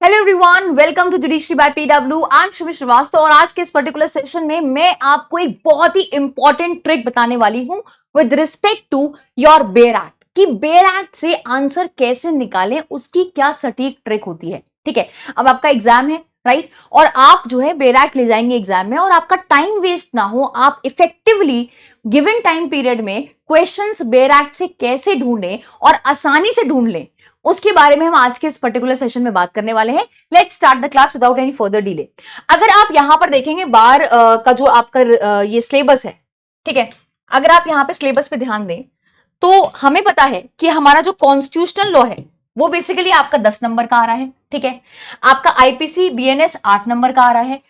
Hello everyone, welcome to judiciary by PW. I am Shivi Srivastava और आज के इस पर्टिकुलर सेशन में मैं आपको एक बहुत ही इंपॉर्टेंट ट्रिक बताने वाली हूं with respect to your bare act कि बेयर एक्ट से आंसर कैसे निकालें, उसकी क्या सटीक ट्रिक होती है। ठीक है, अब आपका एग्जाम है राइट, और आप जो है बेयर एक्ट ले जाएंगे एग्जाम में और आपका टाइम वेस्ट ना हो, आप इफेक्टिवली गिवन टाइम पीरियड में क्वेश्चंस बेयर एक्ट से कैसे ढूंढें और आसानी से ढूंढ लें, उसके बारे में हम आज के इस पर्टिकुलर सेशन में बात करने वाले हैं। Let's start the class without any further delay. अगर आप यहां पर देखेंगे बार का जो आपका ये सिलेबस है, ठीक है, अगर आप यहां पे सिलेबस पे ध्यान दें तो हमें पता है कि हमारा जो कॉन्स्टिट्यूशनल लॉ है वो बेसिकली आपका 10 नंबर का आ रहा है। ठीक है, आपका आईपीसी बीएनएस 8 नंबर का आ रहा है,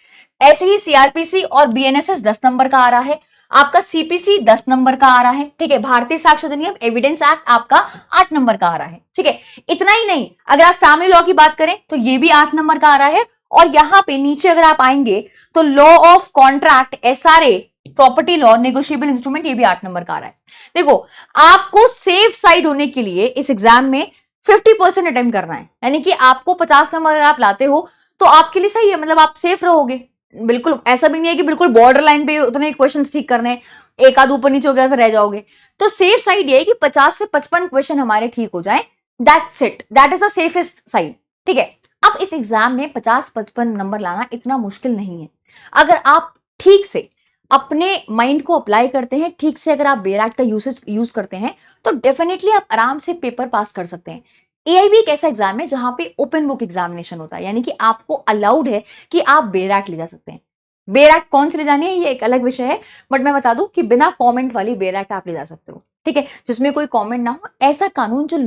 ऐसे ही सीआरपीसी और बीएनएसएस 10 नंबर का आ रहा है, आपका सीपीसी 10 नंबर का आ रहा है। ठीक है, भारतीय साक्ष्य अधिनियम एविडेंस एक्ट आपका 8 नंबर का आ रहा है। ठीक है, इतना ही नहीं, अगर आप फैमिली लॉ की बात करें तो ये भी 8 नंबर का आ रहा है, और यहां पे नीचे अगर आप आएंगे तो law of contract SRA property law negotiable instrument ये भी 8 नंबर का आ रहा है। देखो, आपको सेफ साइड होने के लिए इस एग्जाम में 50% अटेम्प्ट करना है, यानी कि आपको 50 नंबर अगर आप लाते हो तो आपके लिए सही है, मतलब आप सेफ रहोगे। बिल्कुल ऐसा भी नहीं है कि बिल्कुल बॉर्डर लाइन पे उतने क्वेश्चन ठीक करने हैं, एक आध ऊपर नीचे हो गया फिर रह जाओगे। तो सेफ साइड ये है कि 50 से 55 क्वेश्चन हमारे ठीक हो जाए, that's it, that is the safest side. ठीक है, अब इस एग्जाम में 50-55 नंबर लाना इतना मुश्किल नहीं है अगर आप ठीक से अपने माइंड को अप्लाई करते हैं, ठीक से अगर आप बेयर एक्ट का यूज करते हैं तो डेफिनेटली आप आराम से पेपर पास कर सकते हैं। एआईबी एक ऐसा एग्जाम है जहां पे ओपन बुक एग्जामिनेशन होता है, यानी कि आपको अलाउड है कि आप बेयर एक्ट ले जा सकते हैं। बेयर एक्ट कौन से ले जानी है ये एक अलग विषय है, बट मैं बता दूं कि बिना कमेंट वाली बेयर एक्ट आप ले जा सकते हो। ठीक है, जिसमें कोई कमेंट ना हो, ऐसा कानून जो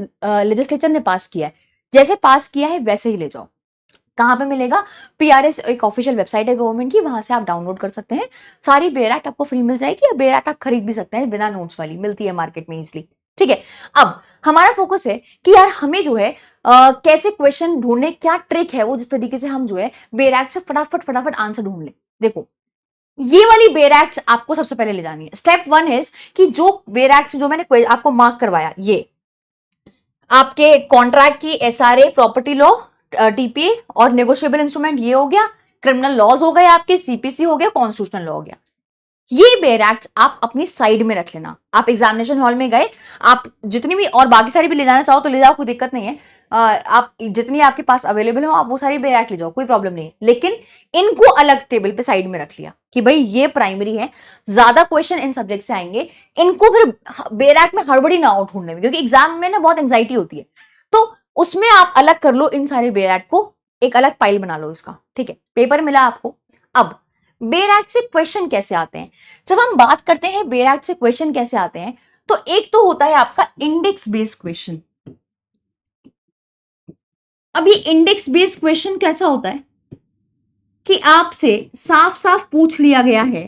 लेजिस्लेचर ने पास किया है, जैसे पास किया है वैसे ही ले जाओ। कहां पे मिलेगा? पीआरएस एक ऑफिशियल वेबसाइट है गवर्नमेंट की, वहां से आप डाउनलोड कर सकते हैं। सारी बेयर एक्ट आपको फ्री मिल जाएगी, या बेयर एक्ट आप खरीद भी सकते हैं बिना नोट्स वाली, मिलती है मार्केट में इजिली। ठीक है, अब हमारा फोकस है कि यार हमें जो है कैसे क्वेश्चन ढूंढने, क्या ट्रिक है वो जिस तरीके से हम जो है बेयर एक्ट से फटाफट फटाफट आंसर ढूंढ ले। देखो, ये वाली बेयर एक्ट आपको सबसे पहले ले जानी है। स्टेप 1 इज कि जो बेयर एक्ट जो मैंने आपको मार्क करवाया, ये आपके कॉन्ट्रैक्ट की एसआरए प्रॉपर्टी लॉ टीपीए और नेगोशिएबल इंस्ट्रूमेंट ये हो गया, क्रिमिनल लॉज हो गए आपके, सीपीसी हो गया, कॉन्स्टिट्यूशनल लॉ हो गया। ये बेयर एक्ट आप अपनी साइड में रख लेना। आप एग्जामिनेशन हॉल में गए, आप जितनी भी और बाकी सारी भी ले जाना चाहो तो ले जाओ, कोई दिक्कत नहीं है। आप जितनी आपके पास अवेलेबल हो आप वो सारी बेयर एक्ट ले जाओ, कोई प्रॉब्लम नहीं है। लेकिन इनको अलग टेबल पे साइड में रख लिया कि भाई ये प्राइमरी है, ज्यादा क्वेश्चन इन सब्जेक्ट से आएंगे, इनको फिर बेयर एक्ट में हड़बड़ी ना हो ढूंढने में, क्योंकि एग्जाम में ना बहुत एंग्जाइटी होती है। तो उसमें आप अलग कर लो इन सारे बेयर एक्ट को, एक अलग फाइल बना लो इसका। ठीक है, पेपर मिला आपको। अब बेयर एक्ट से क्वेश्चन कैसे आते हैं? जब हम बात करते हैं बेयर एक्ट से क्वेश्चन कैसे आते हैं, तो एक तो होता है आपका इंडेक्स बेस्ड क्वेश्चन। अब ये इंडेक्स बेस्ड क्वेश्चन कैसा होता है कि आपसे साफ साफ पूछ लिया गया है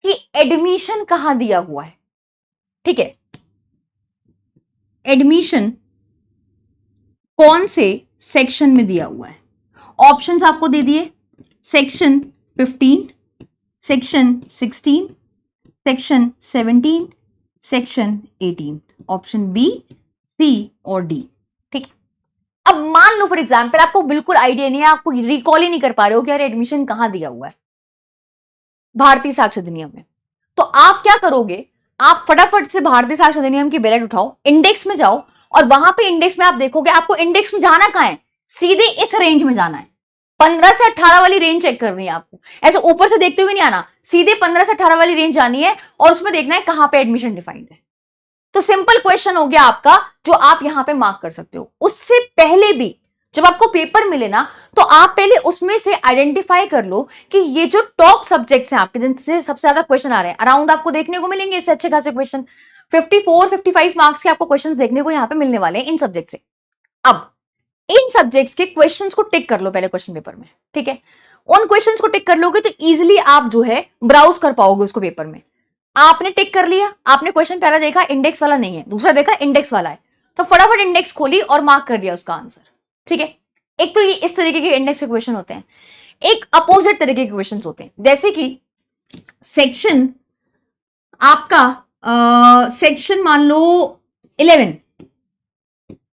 कि एडमिशन कहां दिया हुआ है। ठीक है, एडमिशन कौन से सेक्शन में दिया हुआ है? ऑप्शंस आपको दे दिए, section 15, section 16, section 17, section 18, option B, C और डी। ठीक है, अब मान लो फॉर एग्जाम्पल आपको बिल्कुल आइडिया नहीं है, आपको रिकॉल ही नहीं कर पा रहे हो कि यार एडमिशन कहां दिया हुआ है भारतीय साक्ष्य अधिनियम में, तो आप क्या करोगे? आप फटाफट से भारतीय साक्ष्य अधिनियम की बेलेट उठाओ, इंडेक्स में जाओ, और वहां पे इंडेक्स में आप देखोगे आपको इंडेक्स में जाना कहां है, सीधे इस रेंज में जाना है। 15 से 18 वाली रेंज चेक करनी है आपको, ऐसे ऊपर से देखते हुए नहीं आना, सीधे 15 से 18 वाली रेंज जानी है और उसमें देखना है कहां पे एडमिशन डिफाइंड है। तो सिंपल क्वेश्चन हो गया आपका, जो आप यहां पे मार्क कर सकते हो। उससे पहले भी जब आपको पेपर मिले ना, तो आप पहले उसमें से आइडेंटिफाई कर लो कि ये जो टॉप सब्जेक्ट्स हैं आपके, जिनसे सबसे ज्यादा क्वेश्चन आ रहे हैं, अराउंड आपको देखने को मिलेंगे इससे अच्छे खासे क्वेश्चन, 54-55 मार्क्स के आपको क्वेश्चंस देखने को यहां पे मिलने वाले हैं इन सब्जेक्ट से। अब इन सब्जेक्ट्स के क्वेश्चंस को टिक कर लो पहले क्वेश्चन पेपर में। ठीक है, उन क्वेश्चंस को टिक कर लोगे तो इजीली आप जो है ब्राउज कर पाओगे उसको पेपर में। आपने टिक कर लिया, आपने क्वेश्चन पहला देखा इंडेक्स वाला नहीं है, दूसरा देखा इंडेक्स वाला है, तो फटाफट इंडेक्स खोली और मार्क कर दिया उसका आंसर। ठीक है, एक तो ये इस तरीके के इंडेक्स के क्वेश्चन होते हैं, एक अपोजिट तरीके के क्वेश्चन होते हैं, जैसे कि सेक्शन आपका सेक्शन मान लो 11,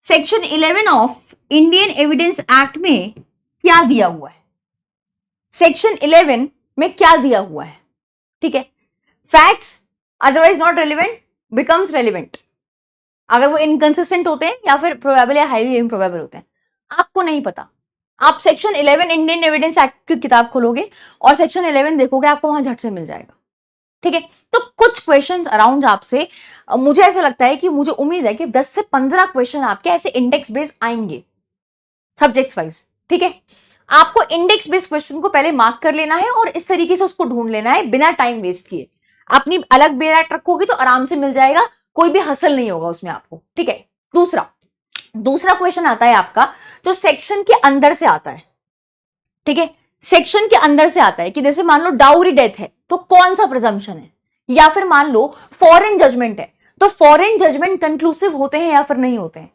section 11 of Indian evidence act में क्या दिया हुआ है, सेक्शन 11 में क्या दिया हुआ है, ठीक है। Facts otherwise not relevant becomes relevant, अगर वो इनकंसिस्टेंट होते हैं या फिर प्रोबेबल या हाईली इम्प्रोबेबल होते हैं, आपको नहीं पता। आप सेक्शन 11 इंडियन एविडेंस एक्ट की किताब खोलोगे और सेक्शन 11 देखोगे, आपको वहां झट से मिल जाएगा, ठीक है। तो कुछ क्वेश्चंस अराउंड आपसे, मुझे ऐसा लगता है कि मुझे उम्मीद है कि 10 से 15 क्वेश्चन आपके ऐसे इंडेक्स बेस्ड आएंगे सब्जेक्ट्स वाइज, ठीक है। आपको इंडेक्स बेस्ड क्वेश्चन को पहले मार्क कर लेना है और इस तरीके से उसको ढूंढ लेना है बिना टाइम वेस्ट किए। अपनी अलग बेराट रखोगे तो आराम से मिल जाएगा, कोई भी हसल नहीं होगा उसमें आपको, ठीक है। दूसरा क्वेश्चन आता है आपका जो सेक्शन के अंदर से आता है, ठीक है। सेक्शन के अंदर से आता है कि जैसे मान लो डाउरी डेथ है तो कौन सा प्रिजम्पशन है, या फिर मान लो फॉरेन जजमेंट है तो फॉरेन जजमेंट कंक्लूसिव होते हैं या फिर नहीं होते हैं,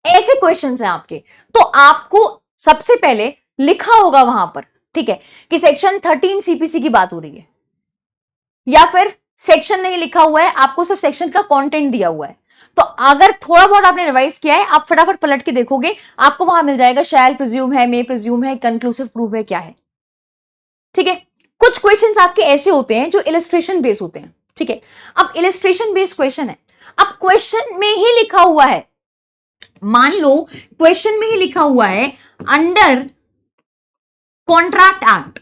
ऐसे क्वेश्चंस हैं आपके। तो आपको सबसे पहले लिखा होगा वहां पर, ठीक है, कि सेक्शन 13 सीपीसी की बात हो रही है, या फिर सेक्शन नहीं लिखा हुआ है, आपको सिर्फ सेक्शन का कंटेंट दिया हुआ है। तो अगर थोड़ा बहुत आपने रिवाइज किया है, आप फटाफट पलट के देखोगे, आपको वहां मिल जाएगा शैल प्रिज्यूम है, मे प्रिज्यूम है, कंक्लूसिव प्रूफ है, क्या है, ठीक है। कुछ क्वेश्चंस आपके ऐसे होते हैं जो इलस्ट्रेशन बेस्ड होते हैं, ठीक है। अब इलस्ट्रेशन बेस्ड क्वेश्चन है, अब क्वेश्चन में ही लिखा हुआ है, मान लो क्वेश्चन में ही लिखा हुआ है अंडर कॉन्ट्रैक्ट एक्ट,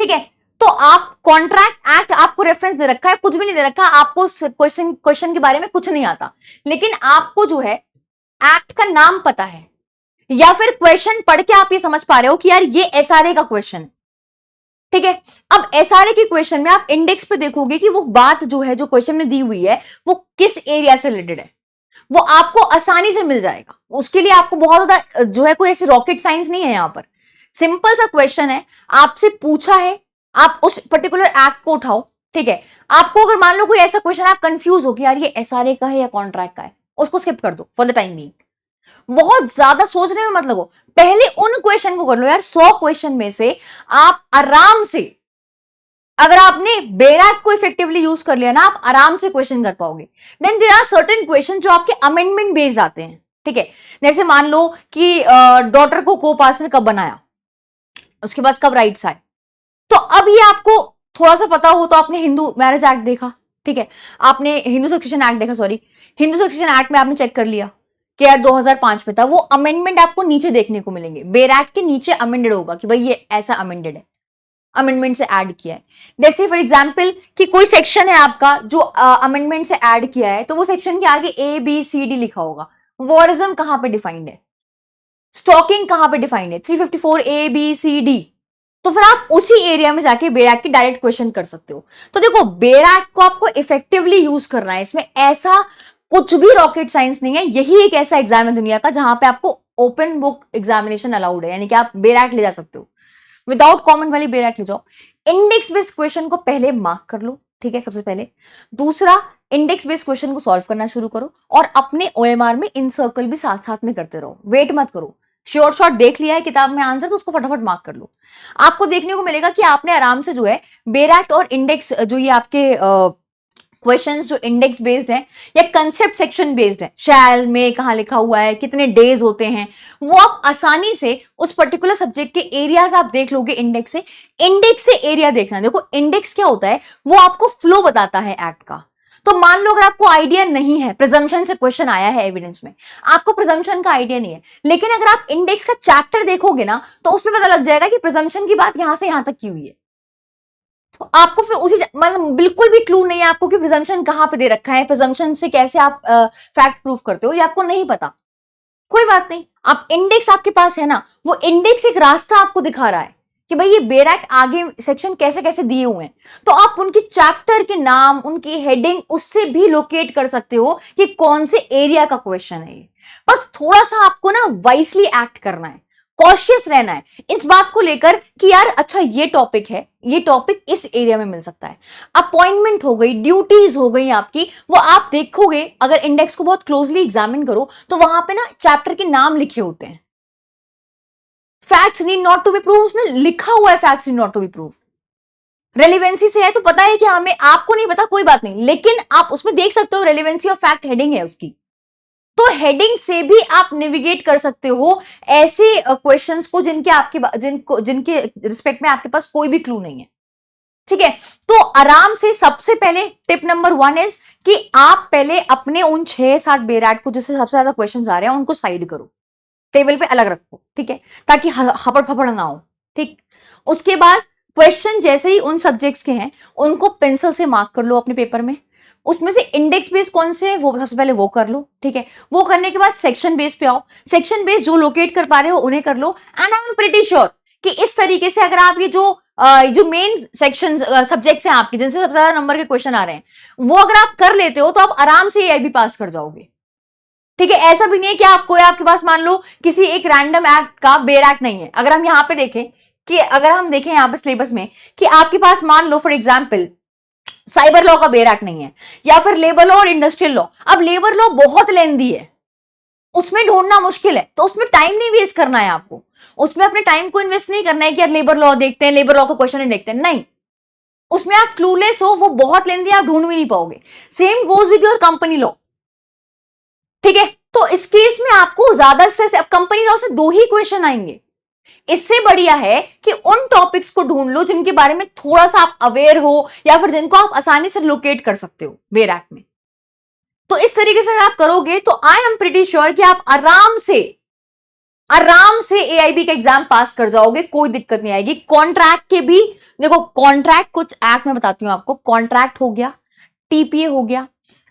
ठीक है। तो आप कॉन्ट्रैक्ट एक्ट, आपको रेफरेंस दे रखा है, कुछ भी नहीं दे रखा, आपको क्वेश्चन के बारे में कुछ नहीं आता, लेकिन आपको जो है एक्ट का नाम पता है, या फिर क्वेश्चन पढ़ के आप ये समझ पा रहे हो कि यार ये एसआरए का क्वेश्चन है, ठीक है। अब एसआरए के क्वेश्चन में आप इंडेक्स पे देखोगे कि वो बात जो है, जो क्वेश्चन में दी हुई है, वो किस एरिया से रिलेटेड है, वो आपको आसानी से मिल जाएगा। उसके लिए आपको बहुत ज्यादा जो है कोई ऐसी रॉकेट साइंस नहीं है, यहां पर सिंपल सा क्वेश्चन है, आपसे पूछा है, आप उस पर्टिकुलर एक्ट को उठाओ, ठीक है। आपको अगर मान लो कोई ऐसा क्वेश्चन आप कंफ्यूज हो कि यार ये एसआरए का है या कॉन्ट्रैक्ट का है, उसको स्किप कर दो फॉर द टाइम बीइंग, बहुत ज्यादा सोचने में मत लगो, पहले उन क्वेश्चन को कर लो यार। 100 क्वेश्चन में से आप आराम से, अगर आपने बेरैक को इफेक्टिवली यूज कर लिया ना, आप आराम से क्वेश्चन कर पाओगे। Then there are certain question जो आपके अमेंडमेंट बेस्ड आते हैं, ठीक है। जैसे मान लो कि डॉटर को को पास ने कब बनाया, उसके पास कब राइट्स आए, तो अब ये आपको थोड़ा सा पता हो तो आपने हिंदू मैरिज एक्ट देखा, ठीक है, आपने हिंदू सक्सेशन एक्ट देखा, सॉरी हिंदू सक्सेशन एक्ट में आपने चेक कर लिया कि यार 2005 में था, वो अमेंडमेंट आपको नीचे देखने को मिलेंगे, बेर एक्ट के नीचे अमेंडेड होगा कि भाई ये ऐसा अमेंडेड है, अमेंडमेंट से ऐड किया है। जैसे फॉर एग्जांपल कि कोई सेक्शन है आपका जो अमेंडमेंट से ऐड किया है, तो वो सेक्शन के आगे ए बी सी डी लिखा होगा, वॉरिज्म कहां पे डिफाइंड है, स्टॉकिंग कहां पे डिफाइंड है, 354 ए बी सी डी, तो फिर आप उसी एरिया में जाके बेर एक्ट की डायरेक्ट क्वेश्चन कर सकते हो। तो देखो बेर एक्ट को आपको इफेक्टिवली यूज करना है, इसमें ऐसा कुछ भी रॉकेट साइंस नहीं है, यही एक ऐसा एग्जाम है दुनिया का जहां पे आपको ओपन बुक एग्जामिनेशन अलाउड है, यानी कि आप बेर एक्ट ले जा सकते हो, विदाउट कॉमेंट वाली बेर एक्ट ले जाओ। इंडेक्स बेस्ड क्वेश्चन को पहले मार्क कर लो, ठीक है, सबसे पहले। दूसरा, इंडेक्स बेस्ड क्वेश्चन को सॉल्व करना शुरू करो और अपने ओएमआर में इन सर्कल भी साथ साथ में करते रहो, वेट मत करो। श्योर शॉट देख लिया है किताब में आंसर, तो उसको फटाफट मार्क कर लो। आपको देखने को मिलेगा कि आपने आराम से जो है बेर एक्ट और इंडेक्स, जो ये आपके क्वेश्चंस जो इंडेक्स बेस्ड है या कंसेप्ट सेक्शन बेस्ड है, शैल में कहां लिखा हुआ है, कितने डेज होते हैं, वो आप आसानी से उस पर्टिकुलर सब्जेक्ट के एरियाज आप देख लोगे इंडेक्स से। इंडेक्स से एरिया देखना, देखो इंडेक्स क्या होता है, वो आपको फ्लो बताता है एक्ट का। तो मान लो अगर आपको आइडिया नहीं है, प्रिजम्पशन से क्वेश्चन आया है एविडेंस में, आपको प्रिजम्पशन का आइडिया नहीं है, लेकिन अगर आप इंडेक्स का चैप्टर देखोगे ना, तो उसमें पता लग जाएगा कि प्रिजम्पशन की बात यहां से यहां तक की हुई है। तो आपको फिर उसी मतलब बिल्कुल भी क्लू नहीं है आपको कि प्रिजम्पशन कहां पे दे रखा है, प्रिजम्पशन से कैसे आप फैक्ट प्रूफ करते हो, ये आपको नहीं पता, कोई बात नहीं। आप इंडेक्स आपके पास है ना, वो इंडेक्स एक रास्ता आपको दिखा रहा है कि भाई ये बेर एक्ट आगे सेक्शन कैसे कैसे दिए हुए हैं, तो आप उनकी चैप्टर के नाम, उनकी हेडिंग, उससे भी लोकेट कर सकते हो कि कौन से एरिया का क्वेश्चन है ये। बस थोड़ा सा आपको ना वाइसली एक्ट करना है, कॉशियस रहना है इस बात को लेकर कि यार अच्छा ये टॉपिक है, ये टॉपिक इस एरिया में मिल सकता है। अपॉइंटमेंट हो गई, ड्यूटीज हो गई आपकी, वो आप देखोगे अगर इंडेक्स को बहुत क्लोजली एग्जामिन करो तो वहां पे ना चैप्टर के नाम लिखे होते हैं। Facts need not to be prove, उसमें लिखा हुआ है facts need not to be prove, relevancy से है तो पता है कि हमें, आपको नहीं पता कोई बात नहीं, लेकिन आप उसमें देख सकते हो रेलिवेंसी ऑफ फैक्ट हेडिंग है उसकी, तो हेडिंग से भी आप नेविगेट कर सकते हो ऐसे क्वेश्चंस को जिनके रिस्पेक्ट में आपके पास कोई भी क्लू नहीं है। ठीक है, तो आराम से सबसे पहले टिप नंबर 1 इज कि आप पहले अपने उन 6-7 बेरैट को जिससे सबसे ज्यादा क्वेश्चंस आ रहे हैं उनको साइड करो, टेबल पे अलग रखो, ठीक है, ताकि हपड़ फपड़ ना हो। ठीक, उसके बाद क्वेश्चन जैसे ही उन सब्जेक्ट्स के हैं उनको पेंसिल से मार्क कर लो अपने पेपर में, उसमें से इंडेक्स बेस कौन से है वो सबसे पहले वो कर लो। ठीक है, वो करने के बाद सेक्शन बेस पे आओ, सेक्शन बेस जो लोकेट कर पा रहे हो उन्हें कर लो, and I am pretty sure कि इस तरीके से अगर आप ये जो मेन सेक्शन सब्जेक्ट्स हैं आपके जिनसे सबसे ज्यादा नंबर के क्वेश्चन आ रहे हैं वो अगर आप कर लेते हो तो आप आराम से एआईबी पास कर जाओगे। ठीक है, ऐसा भी नहीं है कि आपके पास मान लो किसी एक रैंडम एक्ट का बेर एक्ट नहीं है। अगर हम यहाँ पे देखें कि अगर हम देखें यहाँ पे सिलेबस में कि आपके पास मान लो फॉर एग्जाम्पल साइबर लॉ का बेर एक्ट नहीं है, या फिर लेबर लॉ और इंडस्ट्रियल लॉ, अब लेबर लॉ बहुत लेंदी है, उसमें ढूंढना मुश्किल है, तो उसमें टाइम नहीं वेस्ट करना है आपको, उसमें अपने टाइम को इन्वेस्ट नहीं करना है कि यार लेबर लॉ देखते हैं, लेबर लॉ का क्वेश्चन देखते हैं, नहीं, उसमें आप क्लूलेस हो, वो बहुत लेंदी है, आप ढूंढ भी नहीं पाओगे। Same goes with your company law. ठीक है, तो इस केस में आपको ज्यादा स्ट्रेस, अब कंपनी लॉ से 2 ही क्वेश्चन आएंगे, इससे बढ़िया है कि उन टॉपिक्स को ढूंढ लो जिनके बारे में थोड़ा सा आप अवेयर हो या फिर जिनको आप आसानी से लोकेट कर सकते हो बेर एक्ट में। तो इस तरीके से आप करोगे तो आई एम प्रीटी श्योर कि आप आराम से एआईबी का एग्जाम पास कर जाओगे, कोई दिक्कत नहीं आएगी। कॉन्ट्रैक्ट के भी देखो, कॉन्ट्रैक्ट कुछ एक्ट में बताती हूं आपको, कॉन्ट्रैक्ट हो गया, टीपीए हो गया,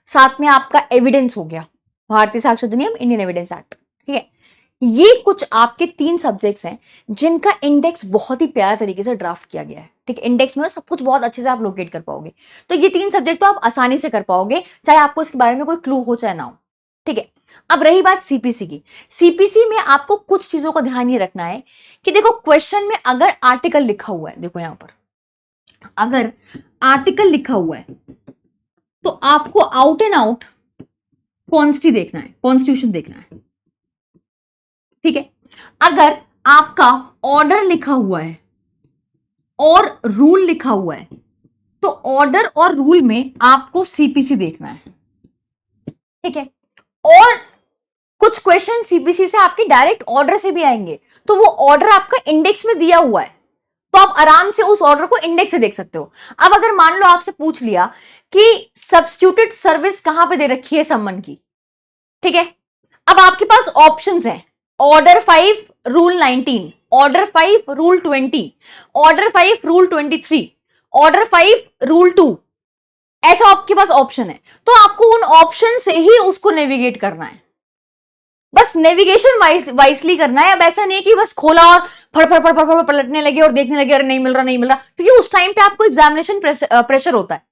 साथ में आपका एविडेंस हो गया, भारतीय साक्ष्य अधिनियम, इंडियन एविडेंस एक्ट। ठीक है, ये कुछ आपके 3 सब्जेक्ट्स हैं जिनका इंडेक्स बहुत ही प्यारा तरीके से ड्राफ्ट किया गया है। ठीक है, इंडेक्स में सब कुछ बहुत अच्छे से आप लोकेट कर पाओगे, तो ये 3 सब्जेक्ट तो आप आसानी से कर पाओगे, चाहे आपको इसके बारे में कोई क्लू हो चाहे ना हो। ठीक है, अब रही बात सीपीसी की, सीपीसी में आपको कुछ चीजों का ध्यान ये रखना है कि देखो क्वेश्चन में अगर आर्टिकल लिखा हुआ है, देखो यहां पर अगर आर्टिकल लिखा हुआ है तो आपको आउट एंड आउट कॉन्स्टी देखना है, कॉन्स्टिट्यूशन देखना है। ठीक है, अगर आपका ऑर्डर लिखा हुआ है और रूल लिखा हुआ है तो ऑर्डर और रूल में आपको सीपीसी देखना है। ठीक है, और कुछ क्वेश्चन सीपीसी से आपके डायरेक्ट ऑर्डर से भी आएंगे, तो वो ऑर्डर आपका इंडेक्स में दिया हुआ है तो आप आराम से उस ऑर्डर को इंडेक्स से देख सकते हो। अब अगर मान लो आपसे पूछ लिया कि सब्स्टिट्यूटेड सर्विस कहां पे दे रखी है सम्मन की, ठीक है, अब आपके पास ऑप्शंस हैं, order 5 rule 19, order 5 rule 20, order 5 rule 23, order 5 rule 2, ऐसा आपके पास ऑप्शन है, तो आपको उन ऑप्शन से ही उसको नेविगेट करना है, बस नेविगेशन वाइसली करना है। अब ऐसा नहीं कि बस खोला और फड़ फड़ फड़ फड़ पलटने लगे और देखने लगे अरे नहीं मिल रहा, क्योंकि उस टाइम पे आपको एग्जामिनेशन प्रेशर होता है।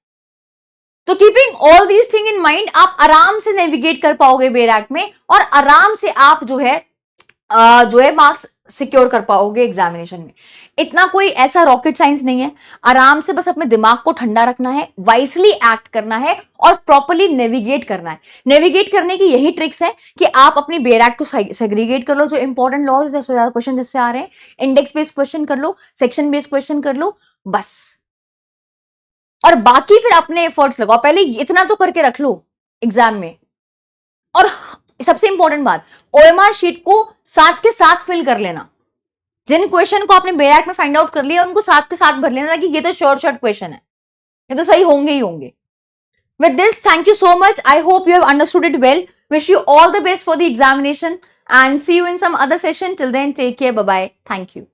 तो keeping all these thing in mind आप आराम से नेविगेट कर पाओगे बेर एक्ट में, और आराम से आप जो है मार्क्स सिक्योर कर पाओगे एग्जामिनेशन में। इतना कोई ऐसा रॉकेट साइंस नहीं है, आराम से बस अपने दिमाग को ठंडा रखना है, वाइसली एक्ट करना है और प्रॉपर्ली नेविगेट करना है। नेविगेट करने की यही ट्रिक्स है कि आप अपनी बेर एक्ट को सेग्रीगेट कर लो, जो इंपॉर्टेंट लॉज क्वेश्चन जिससे आ रहे हैं, इंडेक्स बेस्ड क्वेश्चन कर लो, सेक्शन बेस्ड क्वेश्चन कर लो, बस, और बाकी फिर अपने एफर्ट्स लगाओ। पहले इतना तो करके रख लो एग्जाम में। और सबसे इंपॉर्टेंट बात, ओएमआर शीट को साथ के साथ फिल कर लेना, जिन क्वेश्चन को आपने बेर एक्ट में फाइंड आउट कर लिया उनको साथ के साथ भर लेना कि ये तो शॉर्ट क्वेश्चन है, ये तो सही होंगे ही होंगे। With this, thank you so much, I hope you have understood it well, wish you all the best for the examination and see you in some other session. Till then, take care, bye bye, thank you.